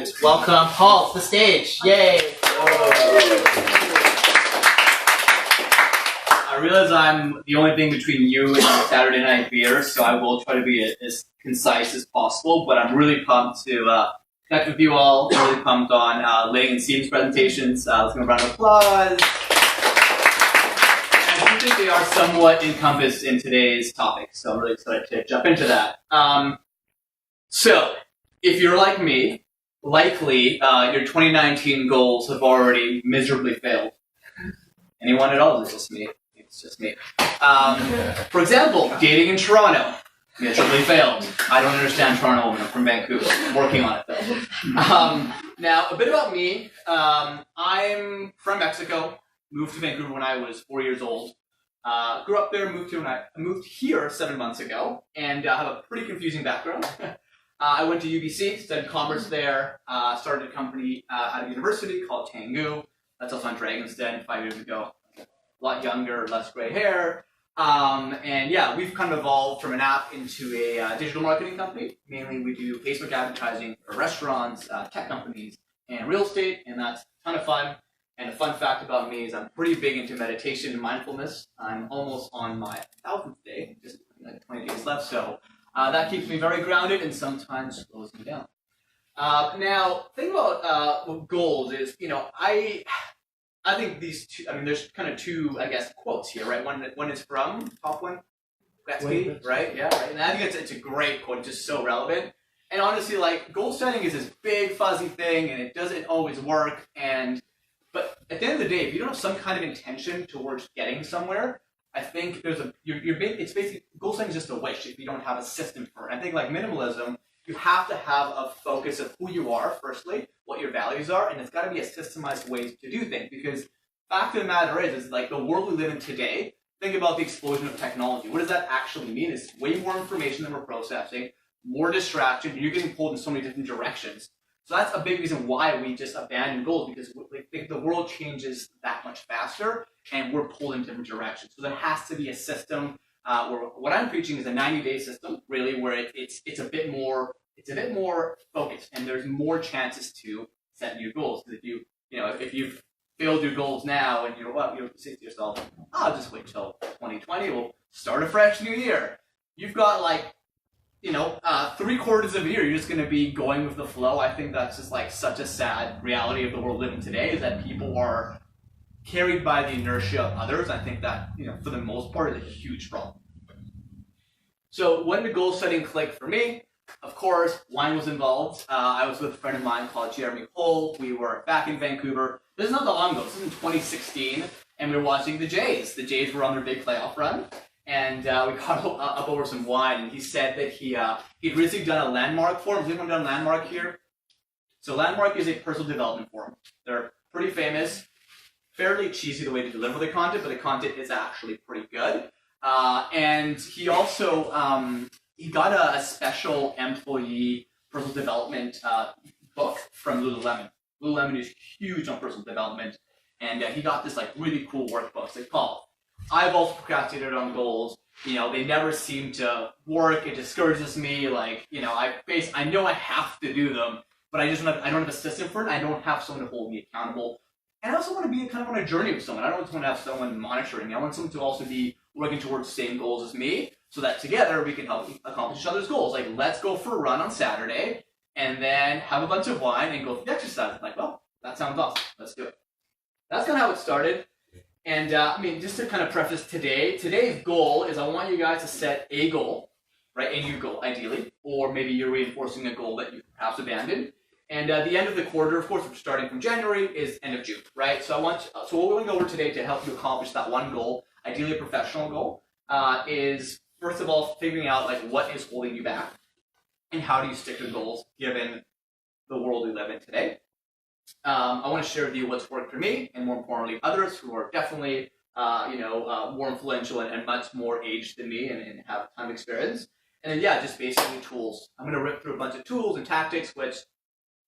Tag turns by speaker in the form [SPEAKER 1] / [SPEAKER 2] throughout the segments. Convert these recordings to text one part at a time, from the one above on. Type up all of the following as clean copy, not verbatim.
[SPEAKER 1] and welcome Paul to the stage. Yay! I realize I'm the only thing between you and Saturday night beer, so I will try to be as concise as possible, but I'm really pumped to connect with you all. I'm really pumped on Ling and Steve's presentations. Let's give a round of applause. I do think they are somewhat encompassed in today's topic, so I'm really excited to jump into that. So, if you're like me, likely your 2019 goals have already miserably failed. Anyone at all? Is it just me? It's just me. For example, dating in Toronto, miserably failed. I don't understand Toronto women. I'm from Vancouver. I'm working on it though. Now, a bit about me. I'm from Mexico. Moved to Vancouver when I was 4 years old. Grew up there. Moved here 7 months ago, and I have a pretty confusing background. I went to UBC, studied commerce there, started a company at a university called Tengu. That's also on Dragon's Den 5 years ago. A lot younger, less gray hair. And yeah, we've kind of evolved from an app into a digital marketing company. Mainly we do Facebook advertising for restaurants, tech companies, and real estate, and that's a ton of fun. And a fun fact about me is I'm pretty big into meditation and mindfulness. I'm almost on my 1000th day, just like 20 days left, so that keeps me very grounded and sometimes slows me down. Now, the thing about goals is, I think these two, there's kind of two, quotes here, right? One is from, top one, Gretzky, right? Yeah, right. And I think it's a great quote, just so relevant. And honestly, goal setting is this big, fuzzy thing, and it doesn't always work. But at the end of the day, if you don't have some kind of intention towards getting somewhere, I think it's basically, goal setting is just a wish if you don't have a system for it. I think minimalism, you have to have a focus of who you are, firstly, what your values are, and it's got to be a systemized way to do things. Because fact of the matter is the world we live in today, think about the explosion of technology. What does that actually mean? It's way more information than we're processing, more distraction, and you're getting pulled in so many different directions. So that's a big reason why we just abandon goals, because the world changes that much faster, and we're pulled in different directions. So there has to be a system where what I'm preaching is a 90-day system, really, where it's a bit more focused, and there's more chances to set new goals. Because if you've failed your goals now, and you say to yourself, I'll just wait till 2020, we'll start a fresh new year. You've got 3/4 of a year, you're just going to be going with the flow. I think that's just such a sad reality of the world living today, is that people are carried by the inertia of others. I think that, for the most part, is a huge problem. So when the goal setting clicked for me, of course, wine was involved. I was with a friend of mine called Jeremy Cole. We were back in Vancouver. This is not that long ago. This is in 2016, and we were watching the Jays. The Jays were on their big playoff run. And we caught up over some wine, and he said that he'd recently done a Landmark forum. Has anyone done Landmark here? So Landmark is a personal development forum. They're pretty famous, fairly cheesy the way to deliver the content, but the content is actually pretty good. And he also he got a special employee personal development book from Lululemon. Lululemon is huge on personal development, and he got this really cool workbook. They call I've also procrastinated on goals. They never seem to work. It discourages me. I know I have to do them, but I don't have a system for it. I don't have someone to hold me accountable. And I also want to be kind of on a journey with someone. I don't just want to have someone monitoring me. I want someone to also be working towards the same goals as me, so that together we can help accomplish each other's goals. Let's go for a run on Saturday, and then have a bunch of wine and go through the exercise. Well, that sounds awesome. Let's do it. That's kind of how it started. And just to kind of preface today's goal is I want you guys to set a goal, right? A new goal, ideally, or maybe you're reinforcing a goal that you perhaps abandoned. And the end of the quarter, of course, starting from January, is end of June, right? So what we're going to go over today to help you accomplish that one goal, ideally a professional goal, is first of all figuring out what is holding you back, and how do you stick to goals given the world we live in today. I want to share with you what's worked for me, and more importantly, others who are definitely, more influential and much more aged than me and have a ton of experience. And then, just basically tools. I'm going to rip through a bunch of tools and tactics, which,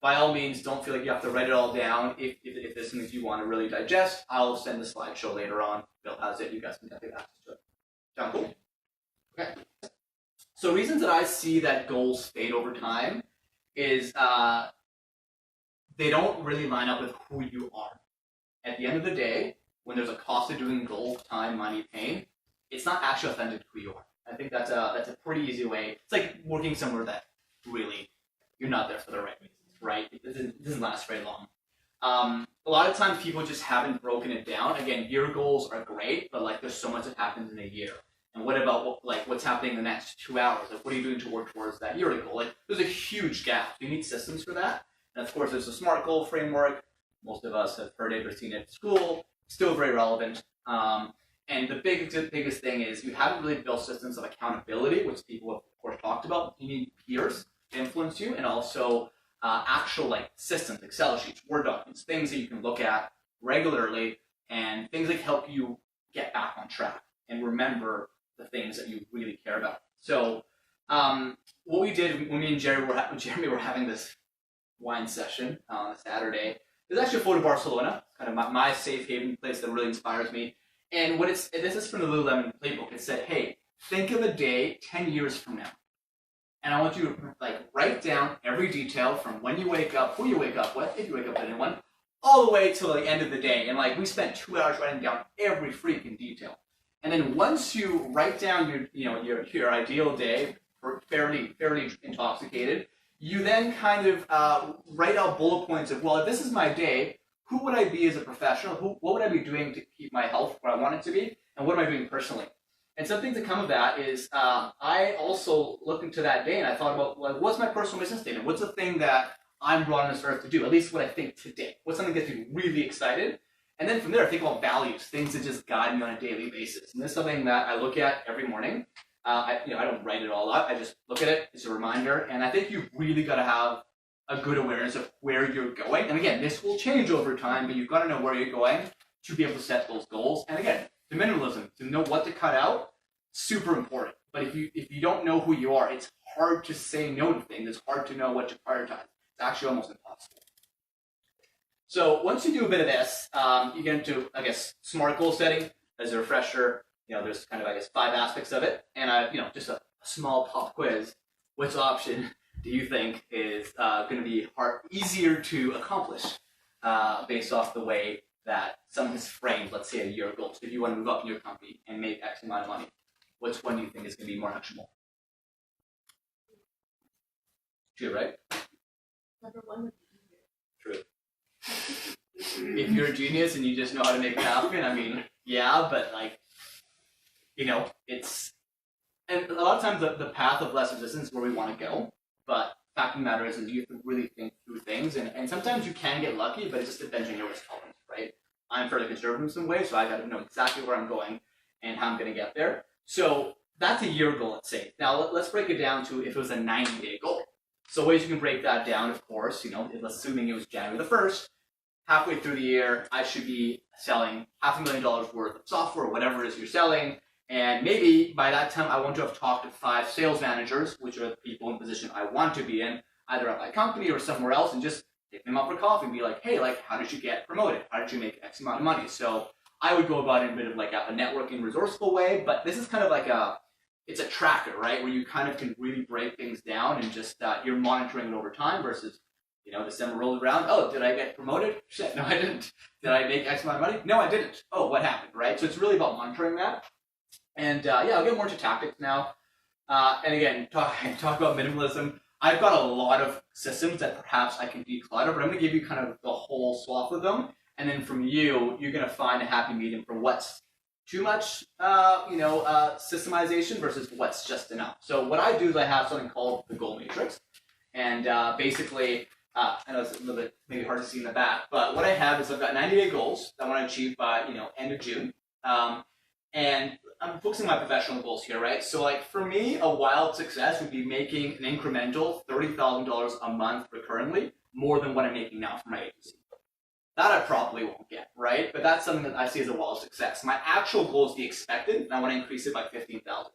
[SPEAKER 1] by all means, don't feel like you have to write it all down. If there's something you want to really digest, I'll send the slideshow later on. Bill has it. You guys can definitely access to it. Sound cool? Okay. So reasons that I see that goals fade over time is they don't really line up with who you are. At the end of the day, when there's a cost of doing goal, time, money, pain, it's not actually authentic to who you are. I think that's a pretty easy way. It's like working somewhere that really you're not there for the right reasons, right? It doesn't last very long. A lot of times people just haven't broken it down. Again, year goals are great, but like there's so much that happens in a year. And what about what's happening in the next 2 hours? Like what are you doing to work towards that yearly goal? Like there's a huge gap. You need systems for that. And of course, there's a SMART goal framework. Most of us have heard it or seen it at school. Still very relevant. And the biggest thing is you haven't really built systems of accountability, which people have, of course, talked about. You need peers to influence you, and also actual like systems, Excel sheets, Word documents, things that you can look at regularly, and things that help you get back on track and remember the things that you really care about. So what we did when me and Jeremy were having this wine session on a Saturday, there's actually a photo of Barcelona, kind of my safe haven place that really inspires me. And this is from the Lululemon playbook. It said, hey, think of a day 10 years from now. And I want you to like write down every detail from when you wake up, who you wake up with, if you wake up with anyone, all the way till the end of the day. And like we spent 2 hours writing down every freaking detail. And then once you write down your ideal day, fairly intoxicated, you then kind of write out bullet points of, well, if this is my day, who would I be as a professional? What would I be doing to keep my health where I want it to be? And what am I doing personally? And something to come of that is I also looked into that day and I thought about, like, what's my personal mission statement? What's the thing that I'm brought on this earth to do? At least what I think today. What's something that gets me really excited? And then from there, I think about values, things that just guide me on a daily basis. And this is something that I look at every morning. I don't write it all up. I just look at it. It's a reminder. And I think you've really got to have a good awareness of where you're going. And again, this will change over time, but you've got to know where you're going to be able to set those goals. And again, the minimalism, to know what to cut out, super important. But if you don't know who you are, it's hard to say no to things. It's hard to know what to prioritize. It's actually almost impossible. So once you do a bit of this, you get into, I guess, SMART goal setting. As a refresher, there's kind of, I guess, 5 aspects of it. And, just a small pop quiz. Which option do you think is going to be easier to accomplish based off the way that someone has framed, let's say, a year goal? So if you want to move up in your company and make X amount of money, which one do you think is going to be more actionable? 2, right?
[SPEAKER 2] Number 1 would be easier.
[SPEAKER 1] True. If you're a genius and you just know how to make it happen, I mean, yeah, but like, it's, and a lot of times the path of less resistance is where we want to go, but the fact of the matter is you have to really think through things, and sometimes you can get lucky, but it just depends on your risk tolerance, right? I'm fairly conservative in some ways, so I got to know exactly where I'm going and how I'm going to get there. So that's a year goal, let's say. Now let's break it down to if it was a 90-day goal. So ways you can break that down, of course, assuming it was January the 1st, halfway through the year, I should be selling $500,000 worth of software, whatever it is you're selling. And maybe by that time, I want to have talked to 5 sales managers, which are the people in position I want to be in, either at my company or somewhere else, and just take them up for coffee and be like, hey, like, how did you get promoted? How did you make X amount of money? So I would go about it in a bit of like a networking, resourceful way, but this is kind of like it's a tracker, right? Where you kind of can really break things down and just, you're monitoring it over time versus, December rolls around. Oh, did I get promoted? Shit, no, I didn't. Did I make X amount of money? No, I didn't. Oh, what happened, right? So it's really about monitoring that. And I'll get more to tactics now. And again, talk about minimalism. I've got a lot of systems that perhaps I can declutter, but I'm going to give you kind of the whole swath of them. And then from you're going to find a happy medium for what's too much, systemization versus what's just enough. So what I do is I have something called the goal matrix. And basically, I know it's a little bit maybe hard to see in the back, but what I have is I've got 90-day goals that I want to achieve by, end of June. And I'm focusing on my professional goals here, right? So like for me, a wild success would be making an incremental $30,000 a month recurrently, more than what I'm making now for my agency. That I probably won't get, right? But that's something that I see as a wild success. My actual goal is the expected, and I want to increase it by 15,000.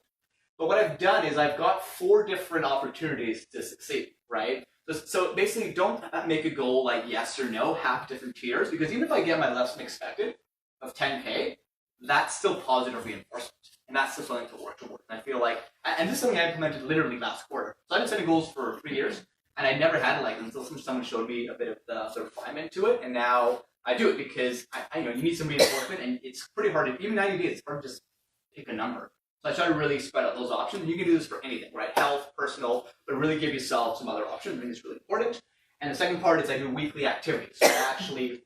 [SPEAKER 1] But what I've done is I've got 4 different opportunities to succeed, right? So basically, don't make a goal like yes or no, have different tiers, because even if I get my less than expected of 10K, that's still positive reinforcement, and that's still something to work towards. And I feel like, and this is something I implemented literally last quarter. So I've been setting goals for 3 years, And I never had it like until someone showed me a bit of the refinement to it, and now I do it because you need some reinforcement, and it's pretty hard to, even 90 days, it's hard to just pick a number. So I try to really spread out those options. You can do this for anything, right? Health, personal, but really give yourself some other options. I think it's really important. And the second part is I do weekly activities. So I actually,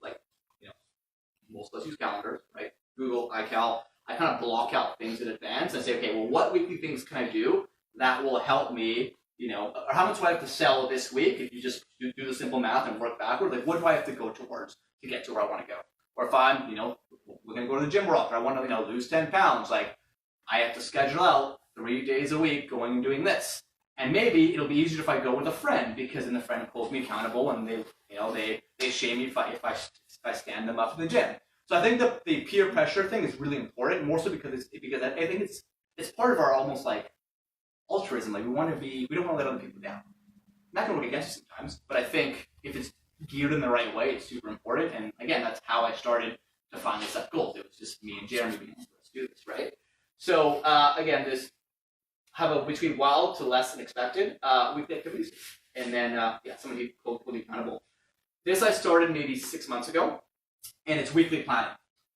[SPEAKER 1] most of us use calendars, right? Google, iCal. I kind of block out things in advance and say, okay, well, what weekly things can I do that will help me, or how much do I have to sell this week? If you just do the simple math and work backward, like what do I have to go towards to get to where I want to go? Or if I'm, we're going to go to the gym more often, I want to, lose 10 pounds, like I have to schedule out 3 days a week going and doing this. And maybe it'll be easier if I go with a friend, because then the friend holds me accountable and they shame me if I stand them up in the gym. So I think the peer pressure thing is really important, more so because I think it's part of our almost like altruism. Like we don't want to let other people down. Not gonna work against you sometimes, but I think if it's geared in the right way, it's super important. And again, that's how I started to finally set goals. It was just me and Jeremy being able to do this, right? So again, this have a between wild to less than expected weekly activities, and then somebody will be accountable. This I started maybe 6 months ago, and it's weekly planning.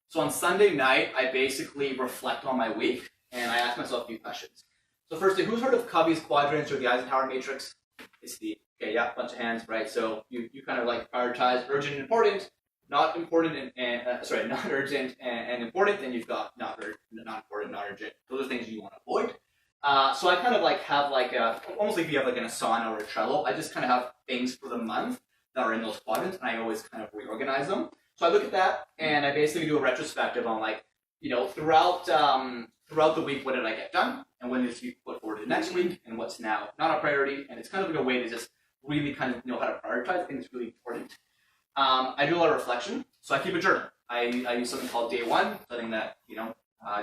[SPEAKER 1] So on Sunday night, I basically reflect on my week, and I ask myself a few questions. So firstly, who's heard of Covey's quadrants or the Eisenhower matrix? It's bunch of hands, right? So you kind of like prioritize urgent and important, not important not urgent and important, and you've got not important, not urgent. Those are things you want to avoid. So I kind of like have like almost like if you have like an Asana or a Trello, I just kind of have things for the month that are in those quadrants, and I always kind of reorganize them. So I look at that, and I basically do a retrospective on throughout the week, what did I get done, and when needs to be put forward to the next week, and what's now not a priority. And it's kind of like a way to just really kind of know how to prioritize. I think it's really important. I do a lot of reflection, so I keep a journal. I use something called Day One, something that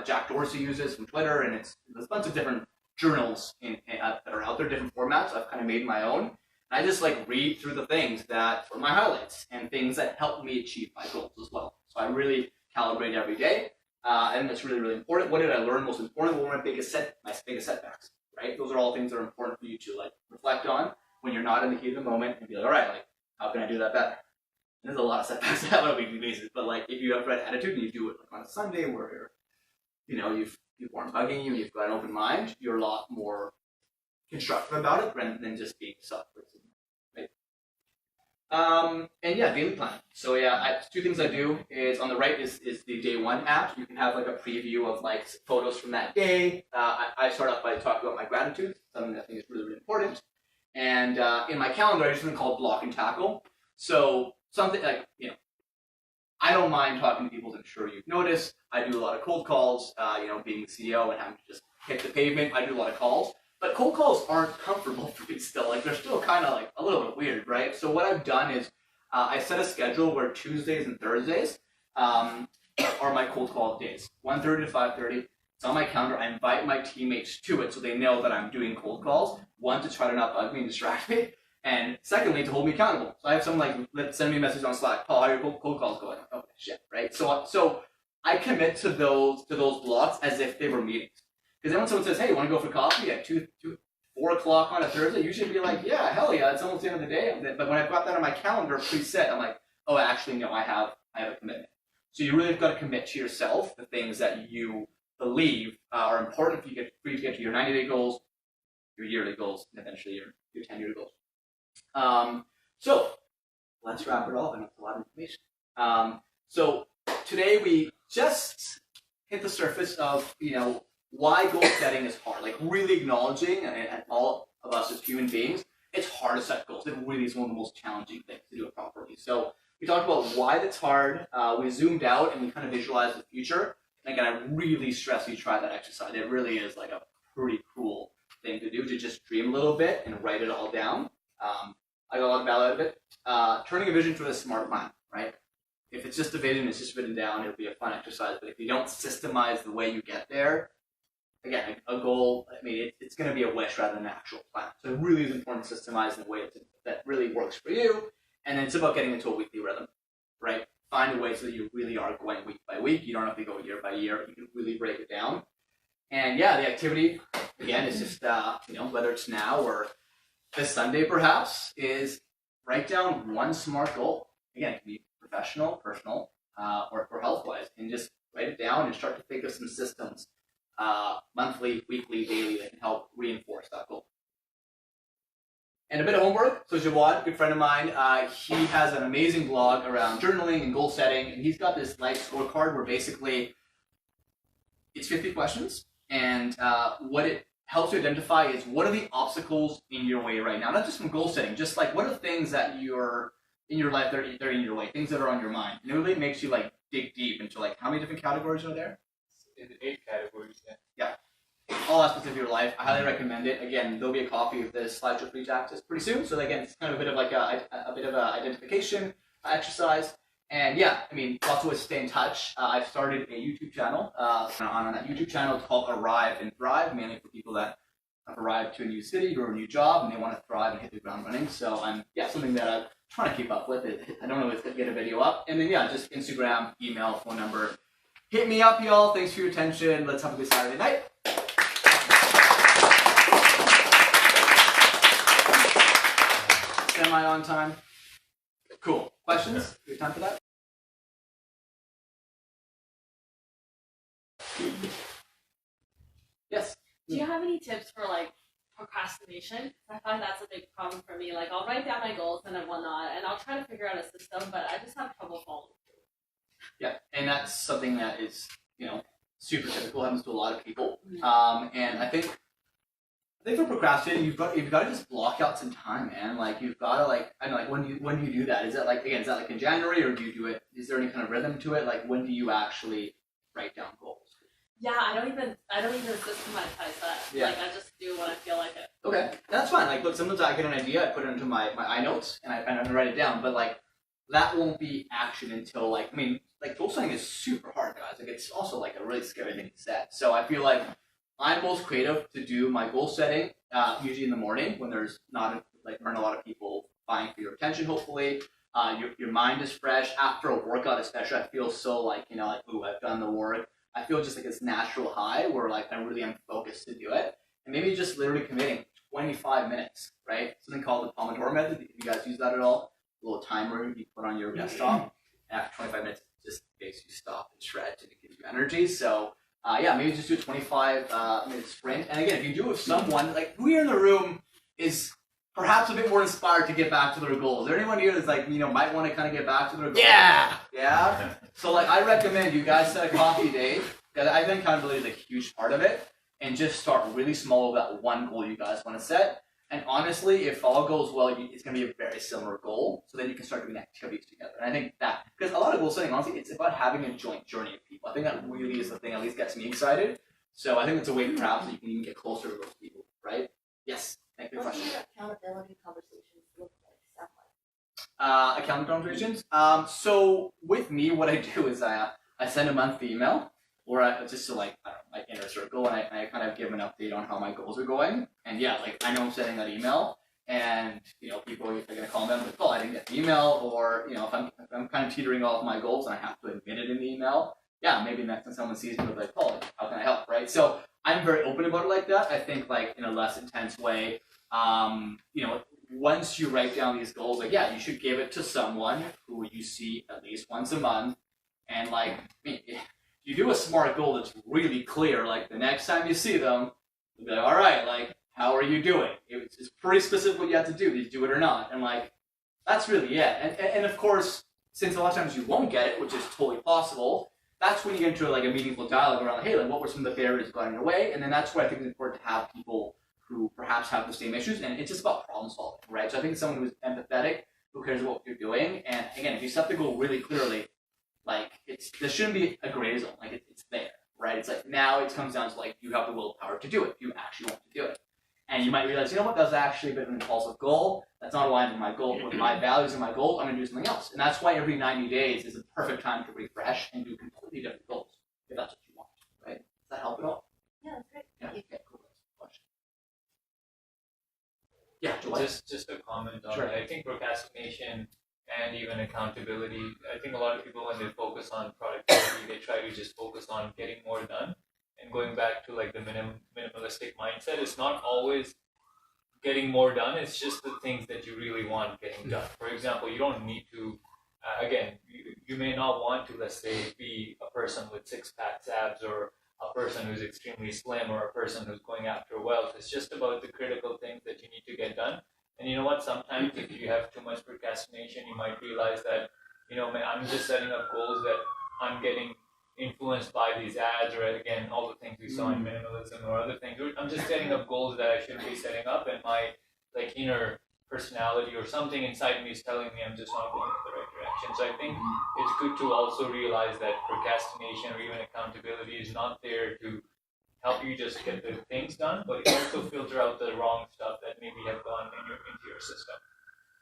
[SPEAKER 1] Jack Dorsey uses from Twitter, and there's a bunch of different journals that are out there, different formats. I've kind of made my own. And I just read through the things that are my highlights and things that help me achieve my goals as well. So I really calibrate every day, and that's really, really important. What did I learn most important? What were my biggest setbacks, right? Those are all things that are important for you to reflect on when you're not in the heat of the moment and be like, all right, how can I do that better? And there's a lot of setbacks that happen on a weekly basis, but if you have the right attitude and you do it on a Sunday where people aren't bugging you, you've got an open mind, you're a lot more constructive about it rather than just being self-critical, right? Daily planning. So two things I do is on the right is the Day One app. You can have a preview of photos from that day. I start off by talking about my gratitude, something that I think is really, really important. And in my calendar, I do something called block and tackle. So something I don't mind talking to people, as I'm sure you've noticed. I do a lot of cold calls, being the CEO and having to just hit the pavement. I do a lot of calls. But cold calls aren't comfortable for me still. They're still kind of a little bit weird, right? So what I've done is I set a schedule where Tuesdays and Thursdays are my cold call days, 1:30 to 5:30. It's on my calendar. I invite my teammates to it so they know that I'm doing cold calls. One, to try to not bug me and distract me. And secondly, to hold me accountable. So I have someone send me a message on Slack. Paul, how are your cold calls going? Oh, shit, right? So I commit to those blocks as if they were meetings. Because then when someone says, hey, you want to go for coffee at 4 o'clock on a Thursday, you should be like, yeah, hell yeah, it's almost the end of the day. But when I've got that on my calendar preset, I'm like, oh, actually, no, I have a commitment. So you really have got to commit to yourself the things that you believe are important for you to get to your 90-day goals, your yearly goals, and eventually your 10-year goals. So let's wrap it all. I know it's a lot of information. So today we just hit the surface of, why goal setting is hard. Really acknowledging, and all of us as human beings, it's hard to set goals. It really is one of the most challenging things to do it properly. So we talked about why that's hard. We zoomed out and we kind of visualized the future. And again, I really stress you try that exercise. It really is a pretty cool thing to do, to just dream a little bit and write it all down. I got a lot of value out of it. Turning a vision to a smart plan, right? If it's just a vision, it's just written down, it'll be a fun exercise. But if you don't systemize the way you get there, again, a goal, it's going to be a wish rather than an actual plan. So it really is important to systemize in a way that really works for you. And then it's about getting into a weekly rhythm, right? Find a way so that you really are going week by week. You don't have to go year by year. You can really break it down. And the activity, again, is just, whether it's now or this Sunday perhaps is write down one SMART goal. Again, it can be professional, personal, or health-wise, and just write it down and start to think of some systems, monthly, weekly, daily, that can help reinforce that goal. And a bit of homework. So Jawad, good friend of mine, he has an amazing blog around journaling and goal setting, and he's got this life scorecard where basically it's 50 questions, and what it helps you identify is what are the obstacles in your way right now, not just from goal setting, just like what are the things that you're in your life that are in your way, things that are on your mind. And it really makes you like dig deep into like how many different categories are there?
[SPEAKER 3] 8 categories.
[SPEAKER 1] Yeah. All aspects of your life. I highly recommend it. Again, there'll be a copy of this slideshow for you to access pretty soon. So again, it's kind of a bit of like a bit of a identification exercise. And yeah, I mean, lots of ways to stay in touch. I've started a YouTube channel. On that YouTube channel, it's called Arrive and Thrive, mainly for people that have arrived to a new city or a new job and they want to thrive and hit the ground running. So something that I'm trying to keep up with. I don't know if to get a video up. And then yeah, just Instagram, email, phone number. Hit me up, y'all. Thanks for your attention. Let's have a good Saturday night. Am I on time? Cool. Questions? Do we have time for that? Yes.
[SPEAKER 2] Do you have any tips for like procrastination? I find that's a big problem for me. Like I'll write down my goals and whatnot, and I'll try to figure out a system, but I just have trouble following through.
[SPEAKER 1] Yeah, and that's something that is, super typical. Happens to a lot of people. And I think for procrastinating, you've got to just block out some time, man. Like you've got to I don't know, like when do you do that? Is that like in January, or do you do it? Is there any kind of rhythm to it? Like when do you actually write down goals?
[SPEAKER 2] Yeah, I don't even systematize that.
[SPEAKER 1] Yeah.
[SPEAKER 2] Like I just do when I feel like it.
[SPEAKER 1] Okay, that's fine. Like look, sometimes I get an idea, I put it into my iNotes, and I write it down. But like that won't be action until goal setting is super hard, guys. Like it's also like a really scary thing to set. So I feel like I'm most creative to do my goal setting usually in the morning when there's not aren't a lot of people vying for your attention. Hopefully, your mind is fresh after a workout, especially. I feel so ooh, I've done the work. I feel just like this natural high where I really am focused to do it, and maybe just literally committing 25 minutes, right? Something called the Pomodoro method. If you guys use that at all, a little timer you put on your desktop, and after 25 minutes, it just makes you stop and stretch, and it gives you energy. So. Maybe just do a 25-minute sprint. And again, if you do it with someone, who here in the room is perhaps a bit more inspired to get back to their goals? Is there anyone here that's might want to kind of get back to their goals?
[SPEAKER 3] Yeah!
[SPEAKER 1] Yeah? So I recommend you guys set a coffee date, because I think accountability is a huge part of it, and just start really small with that one goal you guys want to set. And honestly, if all goes well, it's going to be a very similar goal, so then you can start doing activities together. And I think that, because a lot of goal setting, honestly, it's about having a joint journey of people. I think that really is the thing that at least gets me excited. So I think it's a way perhaps that you can even get closer to those people, right? Yes, thank you for the
[SPEAKER 2] What do
[SPEAKER 1] question.
[SPEAKER 2] your accountability conversations look like? Sound like?
[SPEAKER 1] Accountability conversations. So with me, what I do is I send a monthly email, or just to my inner circle, and I kind of give an update on how my goals are going. And yeah, I know I'm sending that email, and people are gonna call them, oh, I didn't get the email, or if I'm kind of teetering off my goals and I have to admit it in the email, yeah, maybe next time someone sees me, they'll be like, oh, how can I help, right? So I'm very open about it like that. I think in a less intense way. Once you write down these goals, you should give it to someone who you see at least once a month, and you do a SMART goal that's really clear, the next time you see them, you'll be like, all right, how are you doing? It's pretty specific what you have to do. Did you do it or not? And that's really it. And of course, since a lot of times you won't get it, which is totally possible, that's when you get into a meaningful dialogue around, hey, what were some of the barriers got in your way? And then that's where I think it's important to have people who perhaps have the same issues, and it's just about problem solving, right? So I think it's someone who's empathetic, who cares what you're doing, and again, if you set the goal really clearly, there shouldn't be a gray zone. It's there, right? It's now it comes down to you have the willpower to do it. You actually want to do it, and you might realize, that was actually a bit of an impulsive goal. That's not aligned with my goal, with my values and my goals. I'm gonna do something else, and that's why every 90 days is a perfect time to refresh and do completely different goals if that's what you want, right? Does that help at all?
[SPEAKER 2] Yeah, that's great.
[SPEAKER 1] Yeah. Okay. Cool. Question. Yeah.
[SPEAKER 3] Just a comment on
[SPEAKER 1] Sure.
[SPEAKER 3] that. I think procrastination and even accountability, I think a lot of people, when they focus on productivity, they try to just focus on getting more done. And going back to the minimalistic mindset, it's not always getting more done. It's just the things that you really want getting done. For example, you don't need to, again, you may not want to, let's say, be a person with six-pack abs or a person who's extremely slim or a person who's going after wealth. It's just about the critical things that you need to get done. And you know what? Sometimes if you have too much procrastination, you might realize that, man, I'm just setting up goals that I'm getting influenced by these ads, or again, all the things we saw in minimalism or other things. I'm just setting up goals that I shouldn't be setting up, and my inner personality or something inside me is telling me I'm just not going in the right direction. So I think it's good to also realize that procrastination or even accountability is not there to help you just get the things done, but it also filter out the wrong stuff that maybe have gone into your system.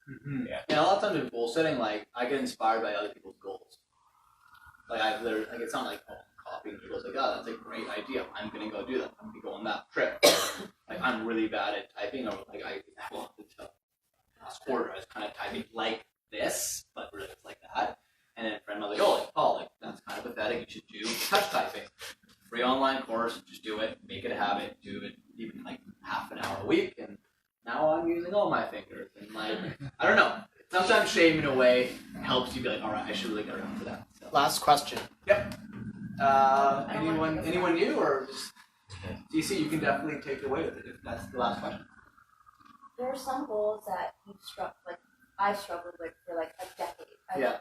[SPEAKER 1] Mm-hmm.
[SPEAKER 3] Yeah.
[SPEAKER 1] And a lot of times with goal setting, like I get inspired by other people's goals. Like I literally, like it's not like copying people's. Like, oh, that's a great idea. I'm gonna go do that. I'm gonna go on that trip. Like I'm really bad at typing, or like last quarter I was kind of typing like this, but really it's like that. And then a friend was like, oh, like Paul, like that's kind of pathetic. You should do touch typing. Free online course, just do it, make it a habit, do it even like half an hour a week, and now I'm using all my fingers. And like, I don't know, sometimes shame in a way helps you be like, all right, I should really get around to that. So.
[SPEAKER 4] Last question.
[SPEAKER 1] Yep. Anyone new, or just DC? You can definitely take it away with it if that's the last question.
[SPEAKER 5] There are some goals that I've struggled with for like a decade.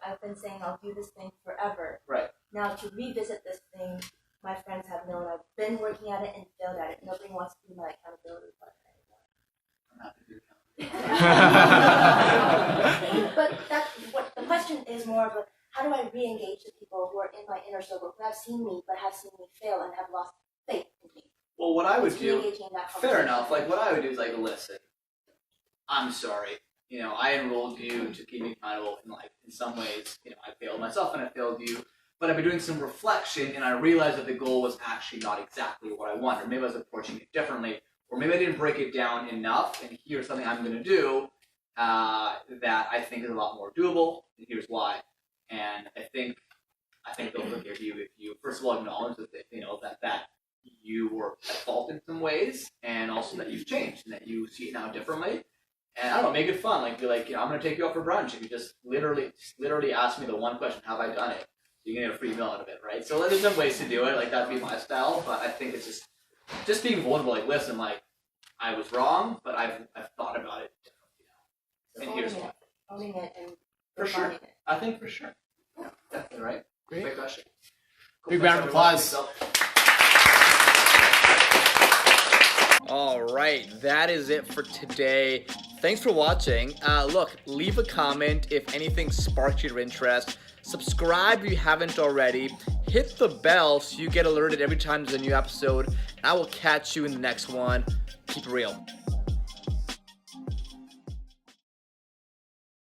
[SPEAKER 5] I've been saying I'll do this thing forever.
[SPEAKER 1] Right.
[SPEAKER 5] Now to revisit this thing, my friends have known I've been working at it and failed at it. Nobody wants to be my accountability partner anymore.
[SPEAKER 1] I'm happy to do
[SPEAKER 5] But that's what the question is more of a, how do I re-engage the people who are in my inner circle who have seen me but have seen me fail and have lost faith in me?
[SPEAKER 1] Well, what I would
[SPEAKER 5] It's
[SPEAKER 1] do,
[SPEAKER 5] re-engaging in that
[SPEAKER 1] fair
[SPEAKER 5] conversation.
[SPEAKER 1] enough. Like what I would do is like, listen, I'm sorry. I enrolled you to keep me accountable, and like in some ways, I failed myself and I failed you. But I've been doing some reflection, and I realized that the goal was actually not exactly what I wanted. Or maybe I was approaching it differently, or maybe I didn't break it down enough. And here's something I'm going to do that I think is a lot more doable. And here's why. And I think they'll forgive you if you first of all acknowledge that that you were at fault in some ways, and also that you've changed and that you see it now differently. And I don't know, make it fun. Like be like, I'm going to take you out for brunch, and you just literally ask me the one question: have I done it? You can get a free meal out of it, right? So there's some ways to do it. Like that'd be my style, but I think it's just being vulnerable. Like, listen, like I was wrong, but I've thought about it differently now. And here's why.
[SPEAKER 5] Owning it and
[SPEAKER 1] For sure.
[SPEAKER 5] refining it.
[SPEAKER 1] I think for sure. Yeah, definitely right. Great question. Cool.
[SPEAKER 4] Big round of applause. All right, that is it for today. Thanks for watching. Look, leave a comment if anything sparked your interest. Subscribe if you haven't already. Hit the bell so you get alerted every time there's a new episode. And I will catch you in the next one. Keep it real.